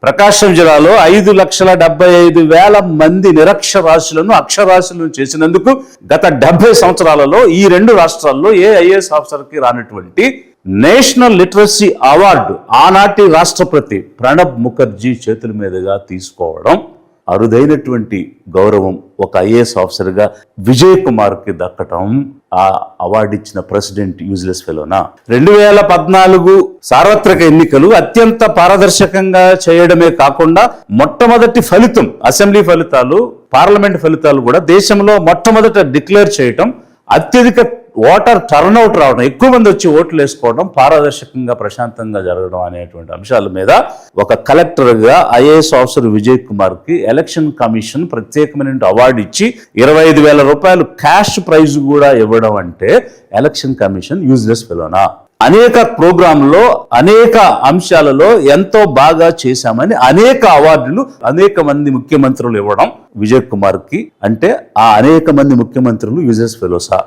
ప్రకాశం జిల్లాలో 5,75,000 మంది నిరక్షరాస్యులను అక్షరాస్యులను చేసినందుకు గత 70 సంవత్సరాలలో ఈ 2 రాష్ట్రాల్లో ఏ ఐఏఎస్ ఆఫీసర్కి రానటువంటి నేషనల్ లిటరసీ అవార్డు ఆనాటి రాష్ట్రపతి ప్రణబ్ ముఖర్జీ చేతుల మీదుగా తీసుకోవడం అరుదైనటువంటి గౌరవం. ఒక ఐఏఎస్ ఆఫీసర్గా విజయ్ కుమార్కి దక్కటం, ఆ అవార్డు ఇచ్చిన ప్రెసిడెంట్ యూజ్లెస్ ఫెలోనా? 2014 సార్వత్రిక ఎన్నికలు అత్యంత పారదర్శకంగా చేయడమే కాకుండా మొట్టమొదటి ఫలితం అసెంబ్లీ ఫలితాలు, పార్లమెంట్ ఫలితాలు కూడా దేశంలో మొట్టమొదట డిక్లేర్ చేయటం, అత్యధిక ఓటర్ టర్న్అవుట్ రావడం, ఎక్కువ మంది వచ్చి ఓట్లు వేసుకోవడం, పారదర్శకంగా ప్రశాంతంగా జరగడం అనేటువంటి అంశాల మీద ఒక కలెక్టర్గా ఐఏఎస్ ఆఫీసర్ విజయ్ కుమార్కి ఎలక్షన్ కమిషన్ ప్రత్యేకమైన అవార్డు ఇచ్చి 25,000 రూపాయలు క్యాష్ ప్రైజ్ కూడా ఇవ్వడం అంటే ఎలక్షన్ కమిషన్ యూజ్లెస్ ఫెలోనా? అనేక ప్రోగ్రాంలో అనేక అంశాలలో ఎంతో బాగా చేశామని అనేక అవార్డులు అనేక మంది ముఖ్యమంత్రులు ఇవ్వడం విజయ్ కుమార్కి అంటే ఆ అనేక మంది ముఖ్యమంత్రులు యూజ్లెస్ ఫెలోసా?